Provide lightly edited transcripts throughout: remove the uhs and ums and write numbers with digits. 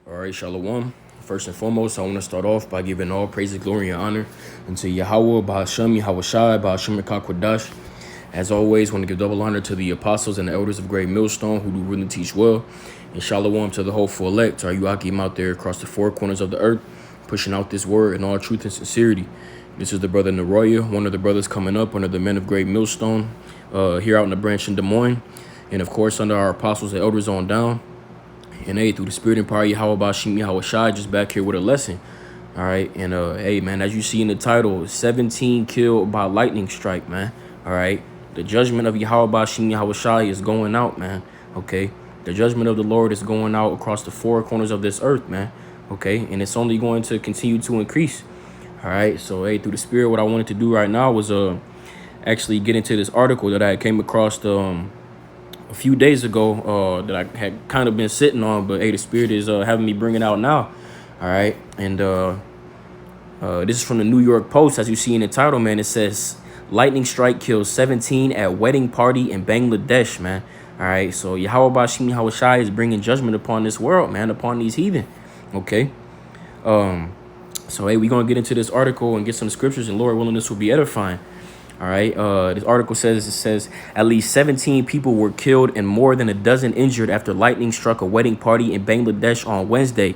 All right, Shalom. First and foremost, I want to start off by giving all praises, glory, and honor unto Yahweh, Bahashem, Yahweh Shai, Bahashem Kodash. As always, want to give double honor to the apostles and the elders of Great Millstone who do really teach well. And Shalom to the hopeful elect, to our Yuakim out there across the four corners of the earth, pushing out this word in all truth and sincerity. This is the brother Naroya, one of the brothers coming up under the men of Great Millstone, here out in the branch in Des Moines. And of course, under our apostles and elders on down. And hey, through the spirit and power, Yahweh Bashim Yahweh Shai, just back here with a lesson. All right. And hey, man, as you see in the title, 17 killed by lightning strike, man. All right. The judgment of Yahweh Bashim Yahweh Shai is going out, man. Okay. The judgment of the Lord is going out across the four corners of this earth, man. Okay. And it's only going to continue to increase. All right. So, hey, through the spirit, what I wanted to do right now was actually get into this article that I came across a few days ago that I had kind of been sitting on, but hey, the spirit is having me bring it out now. All right. And this is from the New York Post. As you see in the title, man, it says lightning strike kills 17 at wedding party in Bangladesh, man. All right. So Yahweh Bashim Yahweh Shai is bringing judgment upon this world, man, upon these heathen. Okay. So hey, we're gonna get into this article and get some scriptures, and Lord willing, this will be edifying. All right. This article says at least 17 people were killed and more than a dozen injured after lightning struck a wedding party in Bangladesh on Wednesday.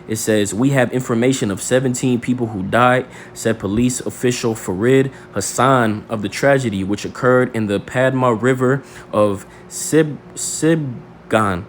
It says, we have information of 17 people who died, said police official Farid Hassan of the tragedy, which occurred in the Padma River of Sibgan town,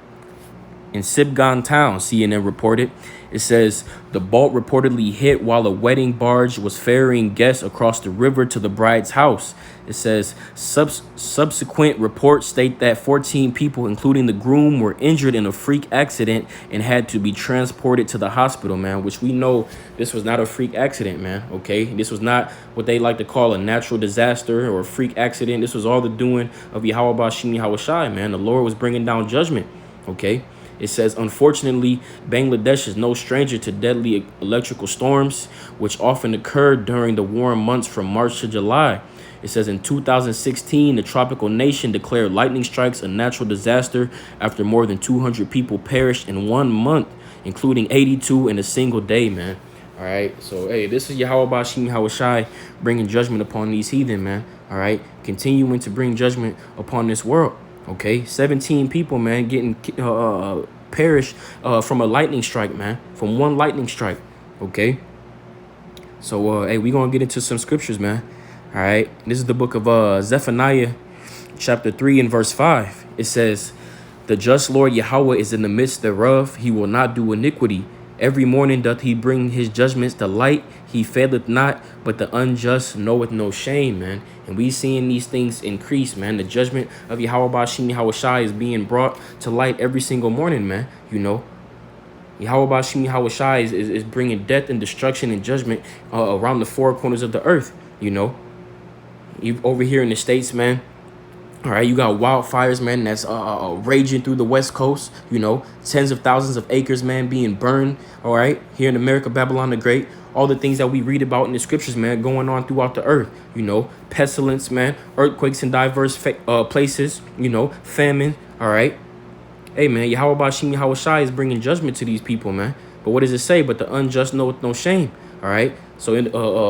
CNN reported. It says the bolt reportedly hit while a wedding barge was ferrying guests across the river to the bride's house. It says subsequent reports state that 14 people, including the groom, were injured in a freak accident and had to be transported to the hospital, man, which we know this was not a freak accident, man. Okay, this was not what they like to call a natural disaster or a freak accident. This was all the doing of Yahweh Bashim Yahweh Shai, man. The Lord was bringing down judgment. Okay. It says, unfortunately, Bangladesh is no stranger to deadly electrical storms, which often occurred during the warm months from March to July. It says in 2016, the tropical nation declared lightning strikes a natural disaster after more than 200 people perished in 1 month, including 82 in a single day, man. All right. So, hey, this is Yahweh Bashim Yahweh Shai bringing judgment upon these heathen, man. All right. Continuing to bring judgment upon this world. Okay, 17 people, man, getting perished from a lightning strike, man, from one lightning strike. Okay, so hey, we're gonna get into some scriptures, man. All right, this is the book of Zephaniah chapter 3 and verse 5. It says, the just Lord Yahweh is in the midst thereof. He will not do iniquity. Every morning doth he bring his judgments to light. He faileth not, but the unjust knoweth no shame, man. And we seeing these things increase, man. The judgment of Yahweh Bashim Yahweh Shai is being brought to light every single morning, man. You know, Yahweh Bashim Yahweh Shai is bringing death and destruction and judgment around the four corners of the earth. You know, over here in the States, man. All right, you got wildfires, man, that's raging through the West Coast, you know, tens of thousands of acres, man, being burned. All right, here in America, Babylon the Great, all the things that we read about in the scriptures, man, going on throughout the earth, you know, pestilence, man, earthquakes in diverse places, you know, famine. All right. Hey, man, Yahweh Bashim Yahweh Shai is bringing judgment to these people, man. But what does it say? But the unjust know with no shame. All right. So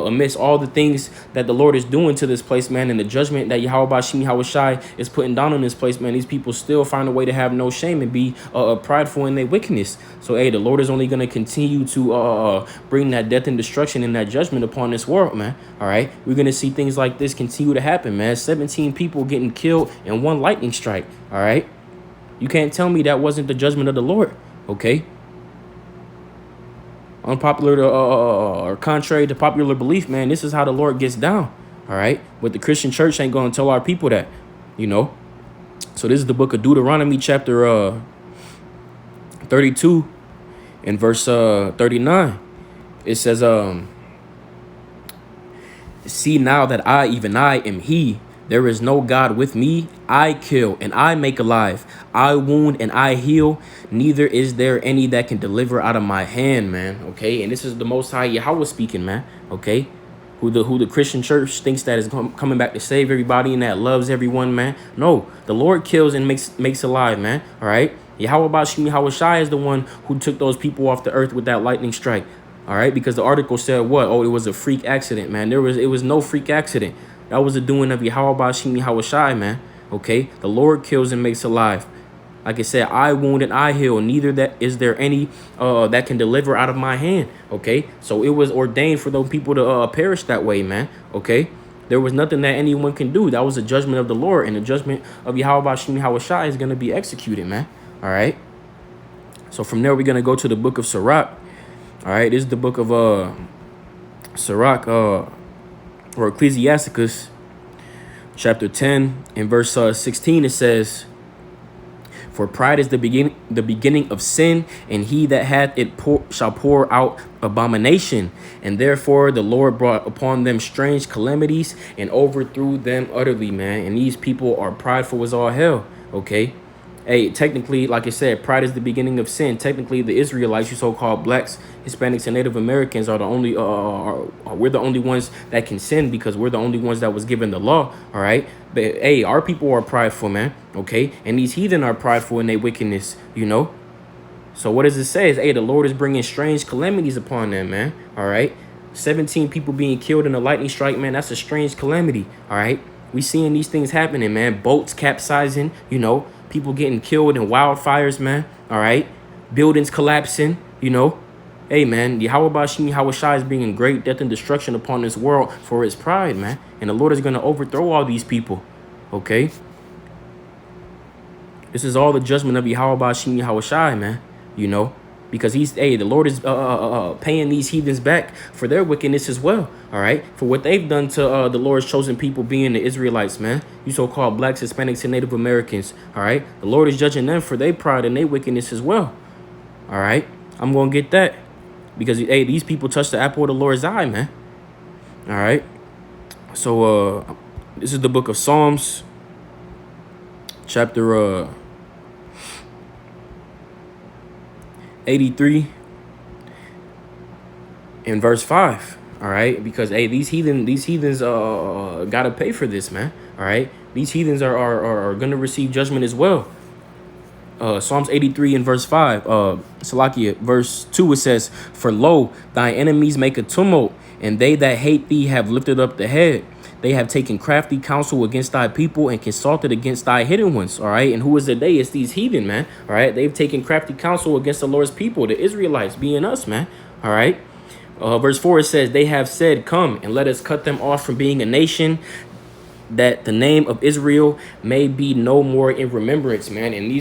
amidst all the things that the Lord is doing to this place, man, and the judgment that Yahweh Bashim Yahweh Shai is putting down on this place, man, these people still find a way to have no shame and be prideful in their wickedness. So, hey, the Lord is only going to continue to bring that death and destruction and that judgment upon this world, man. All right. We're going to see things like this continue to happen, man. 17 people getting killed in one lightning strike. All right. You can't tell me that wasn't the judgment of the Lord. Okay. Unpopular or contrary to popular belief, man, this is how the Lord gets down. All right. But the Christian church ain't going to tell our people that, you know. So this is the book of Deuteronomy chapter 32 and verse 39. It says, see now that I, even I, am he. There is no God with me. I kill and I make alive. I wound and I heal. Neither is there any that can deliver out of my hand, man. Okay. And this is the Most High Yahweh speaking, man. Okay. Who the Christian church thinks that is coming back to save everybody and that loves everyone, man. No, the Lord kills and makes alive, man. All right. Yahweh Bashim Yahushai is the one who took those people off the earth with that lightning strike. All right, because the article said what? Oh, it was a freak accident, man. It was no freak accident. That was the doing of Yahweh Bashim Yahushai, man. Okay, the Lord kills and makes alive. Like I said, I wound and I heal. Neither that is there any that can deliver out of my hand. Okay, so it was ordained for those people to perish that way, man. Okay, there was nothing that anyone can do. That was the judgment of the Lord, and the judgment of Yahweh Bashim Yahushai is going to be executed, man. All right. So from there, we're going to go to the book of Sirach. All right, this is the book of Sirach or Ecclesiasticus, chapter 10, in verse 16. It says, "For pride is the beginning of sin, and he that hath it shall pour out abomination. And therefore the Lord brought upon them strange calamities and overthrew them utterly," man. And these people are prideful as all hell. Okay. Hey, technically, like I said, pride is the beginning of sin. Technically, the Israelites, you so-called blacks, Hispanics, and Native Americans are the only, we're the only ones that can sin because we're the only ones that was given the law, all right? But, hey, our people are prideful, man, okay? And these heathen are prideful in their wickedness, you know? So what does it say? Hey, the Lord is bringing strange calamities upon them, man, all right? 17 people being killed in a lightning strike, man, that's a strange calamity, all right? We seeing these things happening, man. Boats capsizing, you know? People getting killed in wildfires, man. All right. Buildings collapsing, you know. Hey, man. Yahweh Bashim Yahushai is bringing great death and destruction upon this world for his pride, man. And the Lord is going to overthrow all these people. Okay. This is all the judgment of Yahweh Bashim Yahushai, man. You know. Because the Lord is paying these heathens back for their wickedness as well. All right. For what they've done to the Lord's chosen people, being the Israelites, man. You so-called blacks, Hispanics, and Native Americans. All right. The Lord is judging them for their pride and their wickedness as well. All right. I'm going to get that. Because, hey, these people touch the apple of the Lord's eye, man. All right. So this is the book of Psalms, chapter 83 in verse 5. All right, because hey, these heathens gotta pay for this, man. All right, these heathens are gonna receive judgment as well. Psalms 83 in verse 5, Salakia, verse 2, it says, "For lo, thy enemies make a tumult, and they that hate thee have lifted up the head. They have taken crafty counsel against thy people and consulted against thy hidden ones." All right. And who is the they? It's these heathen, man. All right. They've taken crafty counsel against the Lord's people, the Israelites, being us, man. All right. Verse 4, it says, "They have said, come and let us cut them off from being a nation, that the name of Israel may be no more in remembrance," man. And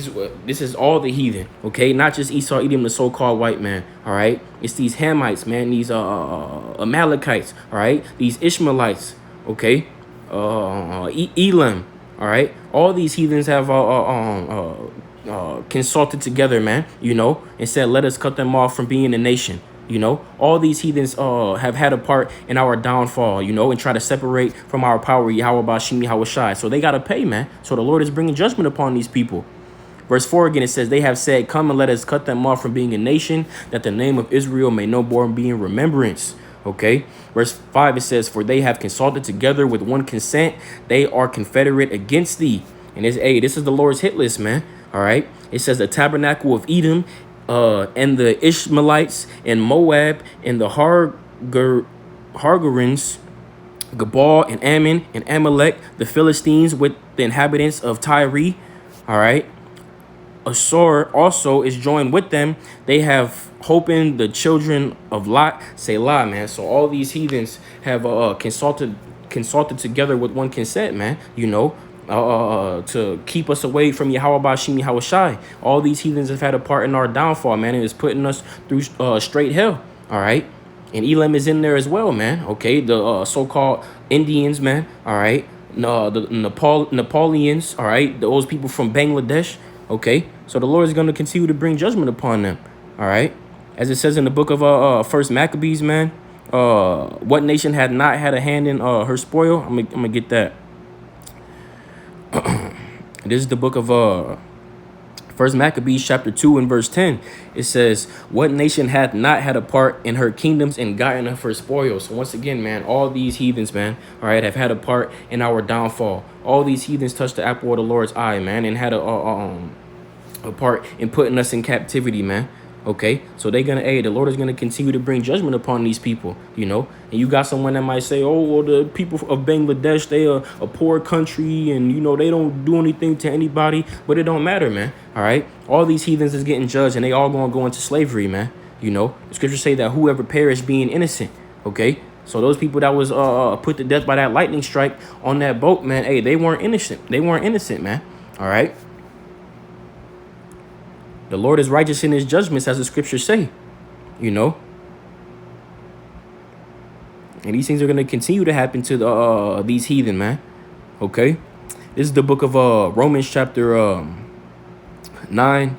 this is all the heathen, okay? Not just Esau, Edom, the so-called white man, all right? It's these Hamites, man, these Amalekites, all right? These Ishmaelites, okay? Elam, all right? All these heathens have consulted together, man, you know, and said, let us cut them off from being a nation. You know, all these heathens have had a part in our downfall, you know, and try to separate from our power, Yahweh Bashim Yahushai. So they got to pay, man. So the Lord is bringing judgment upon these people. Verse 4 again, it says, "They have said, come and let us cut them off from being a nation, that the name of Israel may no more be in remembrance." Okay. Verse 5, it says, "For they have consulted together with one consent. They are confederate against thee." And this is the Lord's hit list, man. All right. It says, "The tabernacle of Edom, and the Ishmaelites, and Moab, and the Hargarins, Gabal, and Ammon, and Amalek, the Philistines with the inhabitants of Tyre." All right. Assur also is joined with them. They have hope in the children of Lot. Selah, man. So all these heathens have consulted together with one consent, man. You know, to keep us away from Yahweh Bashim Yahushai. All these heathens have had a part in our downfall, man, and it's putting us through straight hell. All right. And Elam is in there as well, man. Okay. The so-called Indians, man. All right. The Napoleons. All right. Those people from Bangladesh. Okay. So the Lord is going to continue to bring judgment upon them. All right. As it says in the book of First Maccabees, man. What nation had not had a hand in her spoil? I'm gonna get that. This is the book of First Maccabees chapter 2 and verse 10. It says, "What nation hath not had a part in her kingdoms and gotten of her spoils?" So once again, man, all these heathens, man, all right, have had a part in our downfall. All these heathens touched the apple of the Lord's eye, man, and had a a part in putting us in captivity, man. Okay, so they're gonna, the Lord is gonna continue to bring judgment upon these people, And you got someone that might say, "Oh, well, the people of Bangladesh, they are a poor country, and they don't do anything to anybody." But it don't matter, man. All right, all these heathens is getting judged, and they all gonna go into slavery, man. The scriptures say that whoever perished being innocent. Okay, so those people that was put to death by that lightning strike on that boat, man, they weren't innocent. They weren't innocent, man. All right. The Lord is righteous in his judgments, as the scriptures say, And these things are going to continue to happen to these heathen, man. Okay. This is the book of Romans chapter 9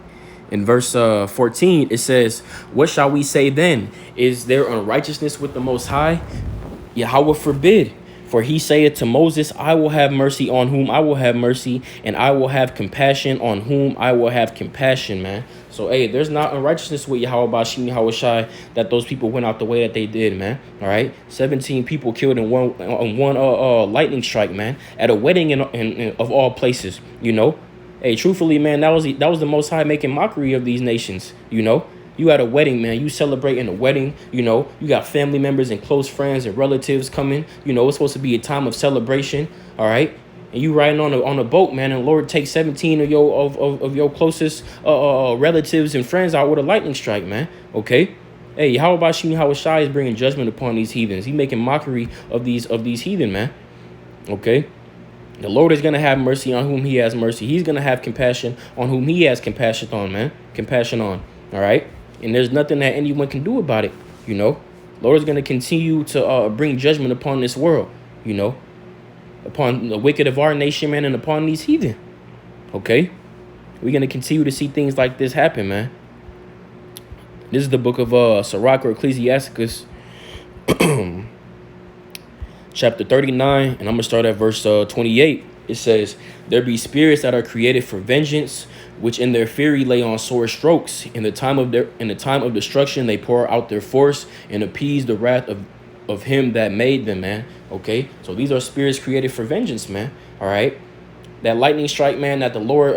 and verse 14. It says, "What shall we say then? Is there unrighteousness with the Most High? Yahweh forbid. For he saith to Moses, I will have mercy on whom I will have mercy, and I will have compassion on whom I will have compassion," man. So, there's not unrighteousness with Yahweh Bashim Yahweh Shai that those people went out the way that they did, man. All right, 17 people killed in one lightning strike, man, at a wedding in of all places. Truthfully, man, that was the Most High making mockery of these nations. You at a wedding, man. You celebrating a wedding. You got family members and close friends and relatives coming. It's supposed to be a time of celebration. All right. And you riding on a boat, man. And the Lord takes 17 of your closest relatives and friends out with a lightning strike, man. Okay. How about Shimi Hawashai is bringing judgment upon these heathens? He's making mockery of these heathen, man. Okay. The Lord is going to have mercy on whom he has mercy. He's going to have compassion on whom he has compassion on, man. Compassion on. All right. And there's nothing that anyone can do about it, Lord is going to continue to bring judgment upon this world, upon the wicked of our nation, man, and upon these heathen. Okay? We're going to continue to see things like this happen, man. This is the book of Sirach or Ecclesiasticus, chapter 39, and I'm going to start at verse 28. It says, "There be spirits that are created for vengeance, which in their fury lay on sore strokes. In the time of destruction, they pour out their force and appease the wrath of him that made them," man. Okay, so these are spirits created for vengeance, man. All right, that lightning strike, man, that the Lord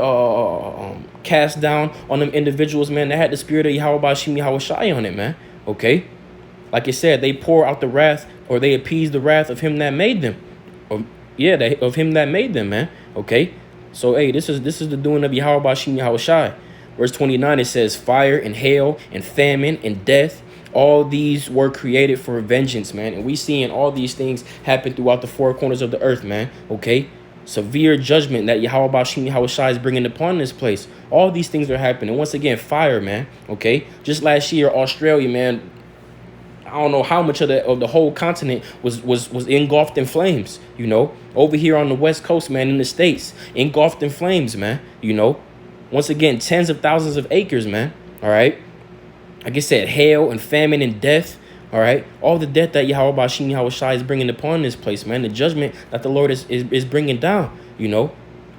cast down on them individuals, man, that had the spirit of Yahweh Bashim Yahweh Shai on it, man. Okay, like it said, they pour out the wrath, or they appease the wrath of him that made them. Of him that made them, man. Okay. So, this is the doing of Yahweh Bashim Yahweh Shai. Verse 29, it says, "Fire and hail and famine and death, all these were created for vengeance," man. And we seeing all these things happen throughout the four corners of the earth, man. Okay. Severe judgment that Yahweh Bashim Yahweh Shai is bringing upon this place. All these things are happening. Once again, fire, man. Okay. Just last year, Australia, man, I don't know how much of the whole continent was engulfed in flames, Over here on the West Coast, man, in the States, engulfed in flames, man, Once again, tens of thousands of acres, man, all right? Like I said, hail and famine and death, all right? All the death that Yahweh Bashim Yahweh Shai is bringing upon this place, man. The judgment that the Lord is bringing down,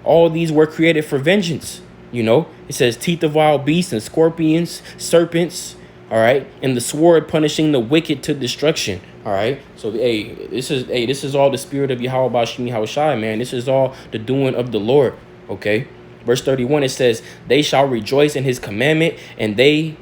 All these were created for vengeance, It says teeth of wild beasts and scorpions, serpents, all right, and the sword punishing the wicked to destruction. All right, so this is all the spirit of Yahweh Bashim Yahweh Shai, man. This is all the doing of the Lord. Okay, verse 31, it says, "They shall rejoice in his commandment, and they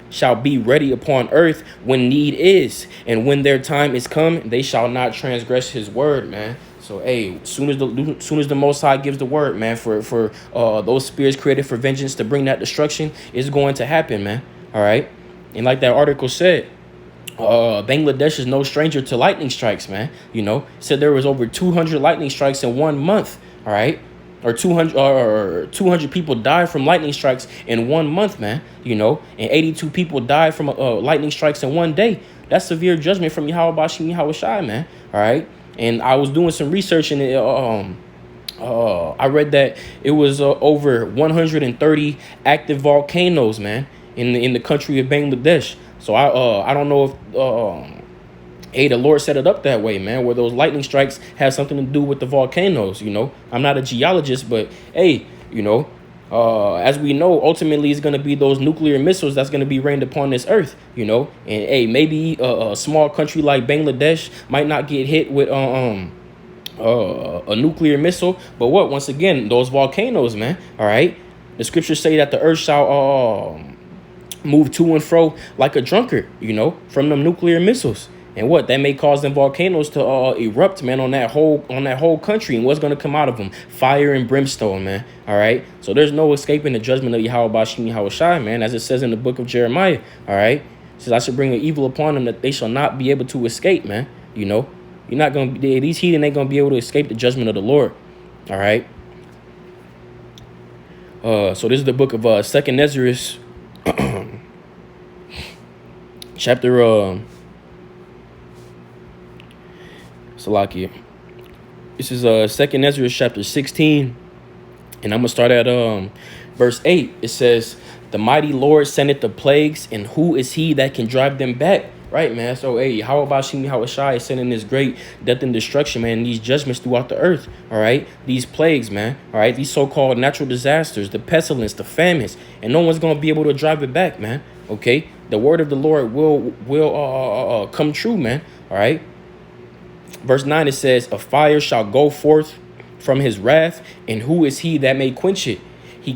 shall be ready upon earth when need is, and when their time is come, they shall not transgress his word," man. So, soon as the Most High gives the word, man, for those spirits created for vengeance to bring that destruction, is going to happen, man. All right. And like that article said, Bangladesh is no stranger to lightning strikes, man. It said there was over 200 lightning strikes in 1 month. All right, or 200 people died from lightning strikes in 1 month, man. And 82 people died from lightning strikes in 1 day. That's severe judgment from Yahweh Bashim Yahweh Shai, man. All right, and I was doing some research, and I read that it was over 130 active volcanoes, man, in the country of Bangladesh. So I don't know if the Lord set it up that way, man, where those lightning strikes have something to do with the volcanoes. I'm not a geologist, but as we know, ultimately it's going to be those nuclear missiles that's going to be rained upon this earth, and maybe a small country like Bangladesh might not get hit with a nuclear missile, but once again, those volcanoes, man, all right, The scriptures say that the earth shall move to and fro like a drunkard, from them nuclear missiles. And what that may cause them volcanoes to erupt, man, on that whole country. And what's going to come out of them? Fire and brimstone, man. All right. So there's no escaping the judgment of Yahweh Bashim Yahweh Shai, man, as it says in the book of Jeremiah. All right. It says, I should bring an evil upon them that they shall not be able to escape, man. You're not going to be, these heathen ain't going to be able to escape the judgment of the Lord. All right. So this is the book of 2nd Ezra, chapter Salakia. This is 2nd Ezra chapter 16, and I'm gonna start at verse 8. It says, "The mighty Lord sendeth the plagues, and who is he that can drive them back?" Right, man. So, hey, how about Shimi Hawashai is sending this great death and destruction, man, these judgments throughout the earth, all right? These plagues, man, all right? These so-called natural disasters, the pestilence, the famines, and no one's going to be able to drive it back, man, okay? The word of the Lord will come true, man, all right? Verse 9, it says, "A fire shall go forth from his wrath, and who is he that may quench it? He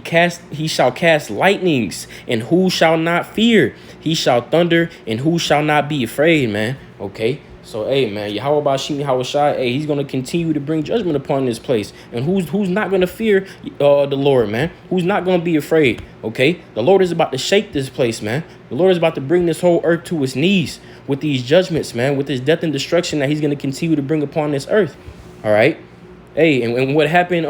shall cast lightnings, and who shall not fear? He shall thunder, and who shall not be afraid," man. Okay, so hey, man, Yahweh Bashim Yahweh Shai, hey, he's gonna continue to bring judgment upon this place, and who's not gonna fear the Lord, man? Who's not gonna be afraid? Okay, the Lord is about to shake this place, man. The Lord is about to bring this whole earth to its knees with these judgments, man, with this death and destruction that he's gonna continue to bring upon this earth. All right, hey, and what happened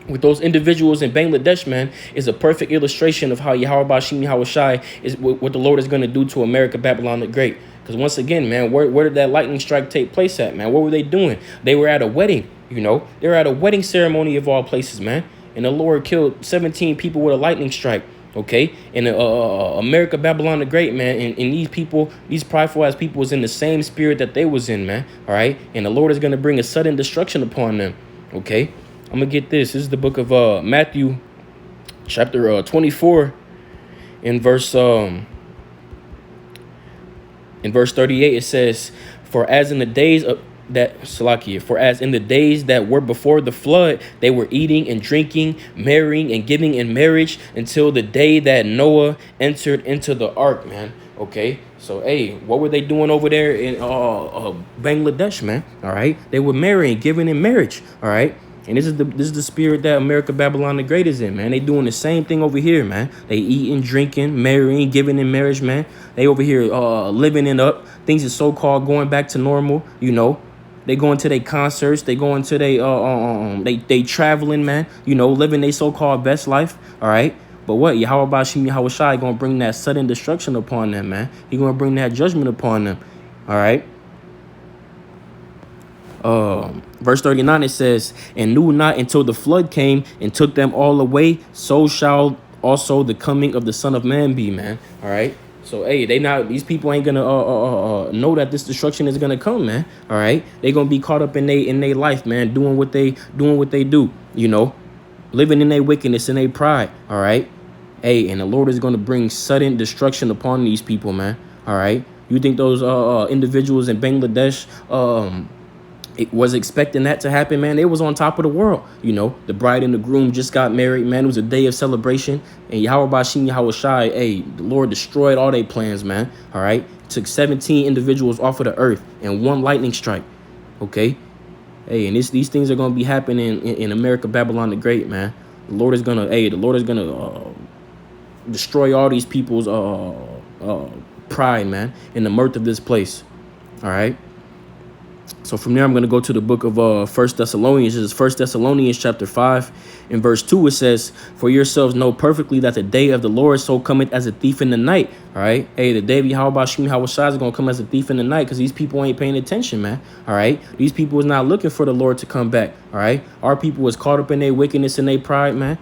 with those individuals in Bangladesh, man, is a perfect illustration of how Yahweh Bashim Yahweh Shai is what the Lord is going to do to America, Babylon the Great. Because once again, man, where did that lightning strike take place at, man? What were they doing? They were at a wedding, They were at a wedding ceremony of all places, man. And the Lord killed 17 people with a lightning strike, okay? And America, Babylon the Great, man, and these people, these prideful ass people was in the same spirit that they was in, man, all right? And the Lord is going to bring a sudden destruction upon them, okay? I'm going to get this. This is the book of Matthew, chapter 24, in verse 38. It says, For as in the days that were before the flood, they were eating and drinking, marrying and giving in marriage until the day that Noah entered into the ark, man. Okay, so hey, what were they doing over there in Bangladesh, man? All right, they were marrying, giving in marriage. All right. And this is the spirit that America, Babylon the Great is in, man. They doing the same thing over here, man. They eating, drinking, marrying, giving in marriage, man. They over here living it up. Things are so-called going back to normal, They going to their concerts. They going to they traveling, man. Living their so-called best life, all right? But what? Yahweh Bashim Yahweh Shai going to bring that sudden destruction upon them, man. He going to bring that judgment upon them, all right? Verse 39, it says, "And knew not until the flood came and took them all away, so shall also the coming of the Son of Man be," man. All right. So hey, these people ain't gonna know that this destruction is gonna come, man. All right. They gonna be caught up in they life, man, doing what they do, living in their wickedness and their pride. All right. Hey, and the Lord is gonna bring sudden destruction upon these people, man. All right. You think those individuals in Bangladesh it was expecting that to happen, man? They was on top of the world. The bride and the groom just got married, man. It was a day of celebration. And Yahweh Bashim Yahweh Shai, hey, the Lord destroyed all their plans, man. All right. Took 17 individuals off of the earth in one lightning strike. Okay. Hey, and these things are going to be happening in America, Babylon the Great, man. The Lord is going to destroy all these people's pride, man, in the mirth of this place. All right. So from there, I'm going to go to the book of 1 Thessalonians. This is 1 Thessalonians chapter 5. In verse 2, it says, "For yourselves know perfectly that the day of the Lord so cometh as a thief in the night." All right. Hey, the day of Yahweh Bashim Yahweh Shai is going to come as a thief in the night because these people ain't paying attention, man. All right. These people is not looking for the Lord to come back. All right. Our people is caught up in their wickedness and their pride, man.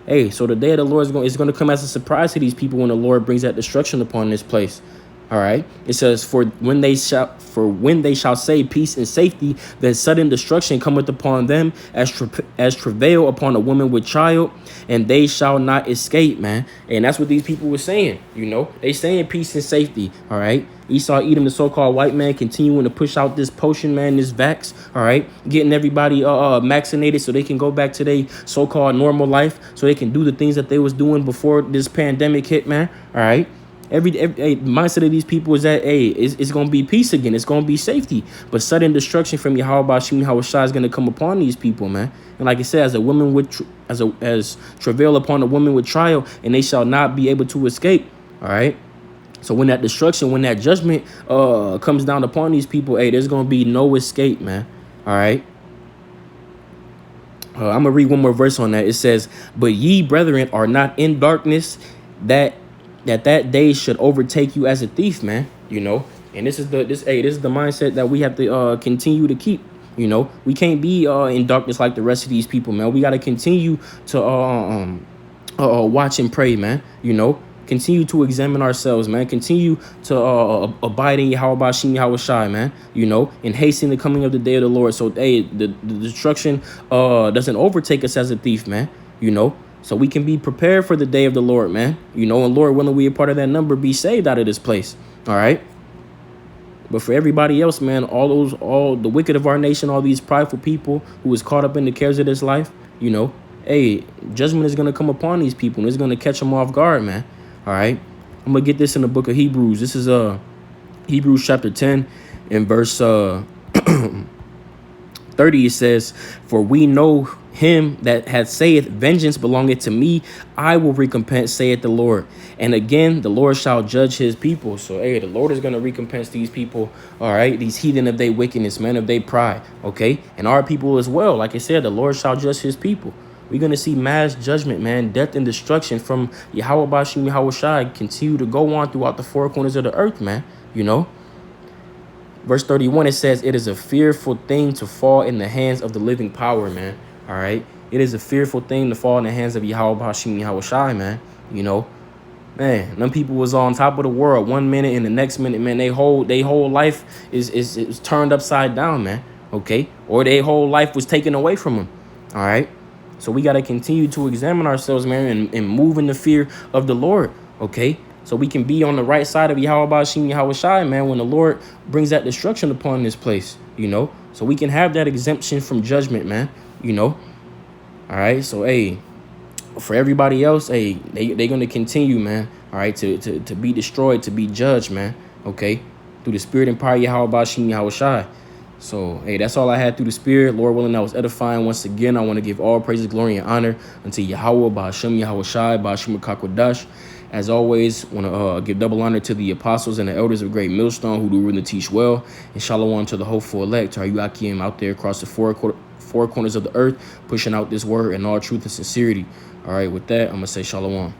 Hey, so the day of the Lord is going to come as a surprise to these people when the Lord brings that destruction upon this place. All right. It says, for when they shall say peace and safety, then sudden destruction cometh upon them as travail upon a woman with child, and they shall not escape, man. And that's what these people were saying. They saying peace and safety. All right. Esau, Edom, the so-called white man, continuing to push out this potion, man, this vax. All right. Getting everybody vaccinated so they can go back to their so-called normal life, so they can do the things that they was doing before this pandemic hit, man. All right. Every mindset of these people is that, hey, it's going to be peace again. It's going to be safety. But sudden destruction from Yahweh Shem Yahweh Shai is going to come upon these people, man. And like I said, as a woman with as travail upon a woman with trial, and they shall not be able to escape. All right. So when that destruction, when that judgment comes down upon these people, hey, there's going to be no escape, man. All right. I'm going to read one more verse on that. It says, but ye, brethren, are not in darkness, that day should overtake you as a thief, man. And this is the mindset that we have to continue to keep. We can't be in darkness like the rest of these people, man. We got to continue to watch and pray, man. Continue to examine ourselves, man. Continue to abide in Yahweh Shem Yahweh Shai, man. And hasten the coming of the day of the Lord. So, hey, the destruction doesn't overtake us as a thief, man. So we can be prepared for the day of the Lord, man. And Lord willing, we a part of that number, be saved out of this place. All right. But for everybody else, man, all the wicked of our nation, all these prideful people who is caught up in the cares of this life, hey, judgment is going to come upon these people, and it's going to catch them off guard, man. All right. I'm going to get this in the book of Hebrews. This is Hebrews chapter 10 and verse 30. It says, for we know him that hath saith, vengeance belongeth to me, I will recompense, saith the Lord. And again, the Lord shall judge his people. So, hey, the Lord is going to recompense these people, all right, these heathen of their wickedness, man, of their pride, okay, and our people as well. Like I said, the Lord shall judge his people. We're going to see mass judgment, man, death and destruction from Yahweh Bashim Yahweh Shai continue to go on throughout the four corners of the earth, man. Verse 31, it says, it is a fearful thing to fall in the hands of the living power, man. All right. It is a fearful thing to fall in the hands of Yahweh Hashem Yahweh Shai, man. Man, them people was on top of the world 1 minute, and the next minute, man, they whole life is turned upside down, man. Okay. Or their whole life was taken away from them. All right. So we got to continue to examine ourselves, man, and move in the fear of the Lord. Okay. So we can be on the right side of Yahweh Hashem Yahweh Shai, man, when the Lord brings that destruction upon this place, so we can have that exemption from judgment, man. All right. So, hey, for everybody else, hey, they're going to continue, man. All right. To be destroyed, to be judged, man. Okay. Through the spirit and power of Yahweh Bashim Yahweh Shai. So, hey, that's all I had through the spirit. Lord willing, that was edifying. Once again, I want to give all praises, glory, and honor unto Yahweh Bashim Yahweh Shai, Bashim Kakwadash. As always, want to give double honor to the apostles and the elders of Great Millstone who do really teach well. And shalom to the hopeful elect, to our Yakim out there across the four corners of the earth, pushing out this word in all truth and sincerity. All right, with that, I'm going to say shalom.